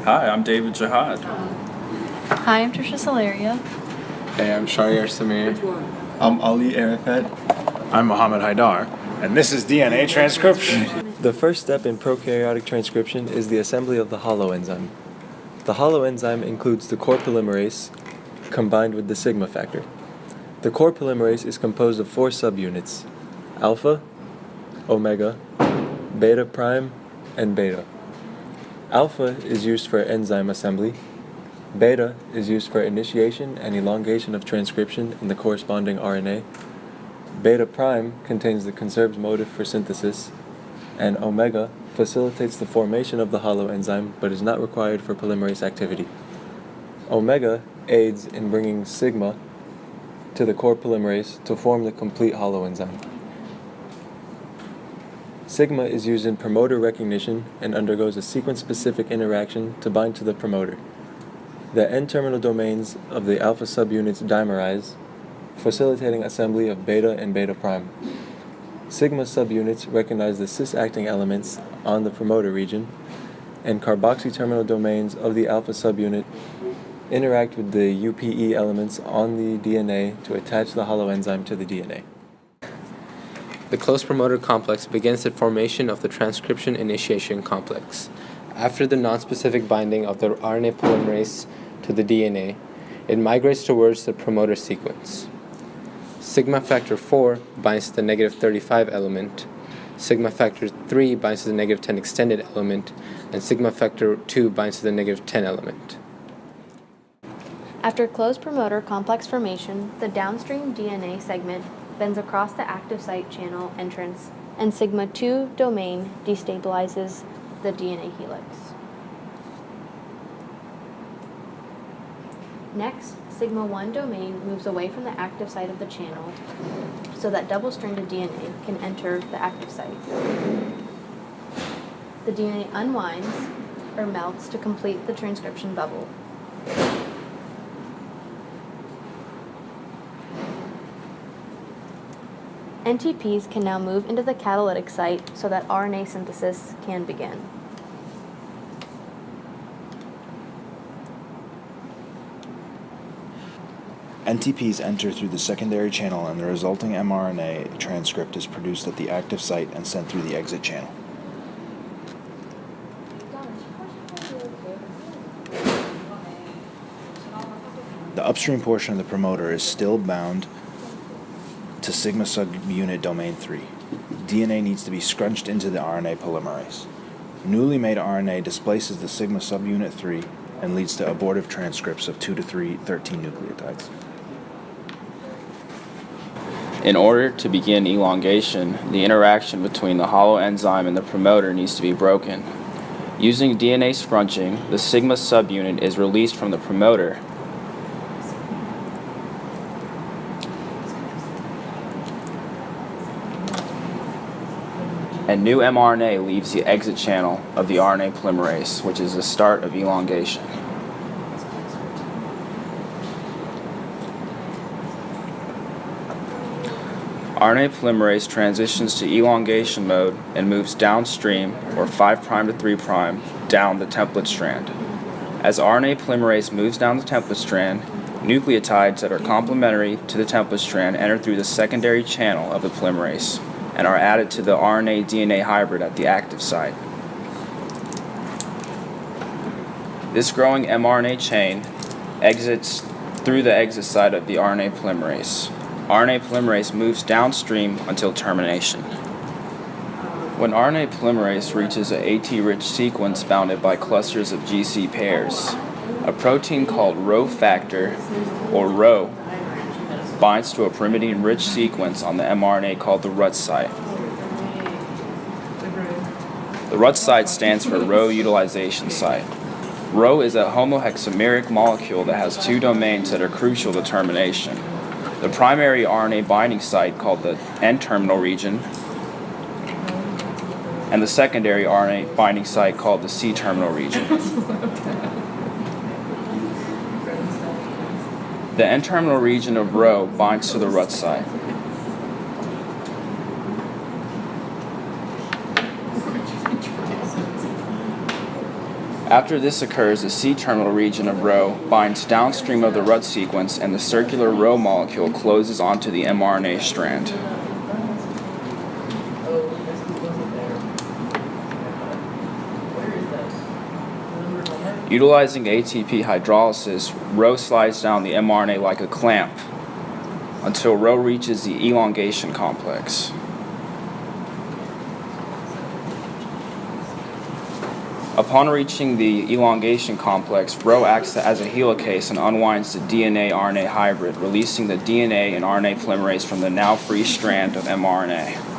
Hi, I'm David Jihad. Hi, I'm Trisha Salaria. Hey, I'm Shahryar Samir. I'm Ali Arafat. I'm Mohammed Haidar, and this is DNA Transcription. The first step in prokaryotic transcription is the assembly of the holoenzyme. The holoenzyme includes the core polymerase combined with the sigma factor. The core polymerase is composed of 4 subunits: alpha, omega, beta prime, and beta. Alpha is used for enzyme assembly. Beta is used for initiation and elongation of transcription in the corresponding RNA. Beta prime contains the conserved motif for synthesis, and omega facilitates the formation of the holoenzyme but is not required for polymerase activity. Omega aids in bringing sigma to the core polymerase to form the complete holoenzyme. Sigma is used in promoter recognition and undergoes a sequence-specific interaction to bind to the promoter. The N-terminal domains of the alpha subunits dimerize, facilitating assembly of beta and beta prime. Sigma subunits recognize the cis-acting elements on the promoter region, and carboxy terminal domains of the alpha subunit interact with the UPE elements on the DNA to attach the holoenzyme to the DNA. The close promoter complex begins the formation of the transcription initiation complex. After the nonspecific binding of the RNA polymerase to the DNA, it migrates towards the promoter sequence. Sigma factor 4 binds to the negative 35 element, sigma factor 3 binds to the negative 10 extended element, and sigma factor 2 binds to the negative 10 element. After closed promoter complex formation, the downstream DNA segment bends across the active site channel entrance, and sigma 2 domain destabilizes the DNA helix. Next, sigma 1 domain moves away from the active site of the channel so that double-stranded DNA can enter the active site. The DNA unwinds or melts to complete the transcription bubble. NTPs can now move into the catalytic site so that RNA synthesis can begin. NTPs enter through the secondary channel, and the resulting mRNA transcript is produced at the active site and sent through the exit channel. The upstream portion of the promoter is still bound to sigma subunit domain 3. DNA needs to be scrunched into the RNA polymerase. Newly made RNA displaces the sigma subunit 3 and leads to abortive transcripts of 2 to 13 nucleotides. In order to begin elongation, the interaction between the holoenzyme and the promoter needs to be broken. Using DNA scrunching, the sigma subunit is released from the promoter. And new mRNA leaves the exit channel of the RNA polymerase, which is the start of elongation. RNA polymerase transitions to elongation mode and moves downstream, or 5' to 3', down the template strand. As RNA polymerase moves down the template strand, nucleotides that are complementary to the template strand enter through the secondary channel of the polymerase and are added to the RNA-DNA hybrid at the active site. This growing mRNA chain exits through the exit site of the RNA polymerase. RNA polymerase moves downstream until termination. When RNA polymerase reaches an AT-rich sequence bounded by clusters of GC pairs, a protein called Rho factor, or Rho, binds to a pyrimidine-rich sequence on the mRNA called the Rut site. The Rut site stands for Rho utilization site. Rho is a homohexameric molecule that has 2 domains that are crucial to termination. The primary RNA binding site called the N-terminal region, and the secondary RNA binding site called the C-terminal region. The N-terminal region of Rho binds to the Rut site. After this occurs, the C-terminal region of Rho binds downstream of the Rut sequence and the circular Rho molecule closes onto the mRNA strand. Utilizing ATP hydrolysis, Rho slides down the mRNA like a clamp until Rho reaches the elongation complex. Upon reaching the elongation complex, Rho acts as a helicase and unwinds the DNA-RNA hybrid, releasing the DNA and RNA polymerase from the now free strand of mRNA.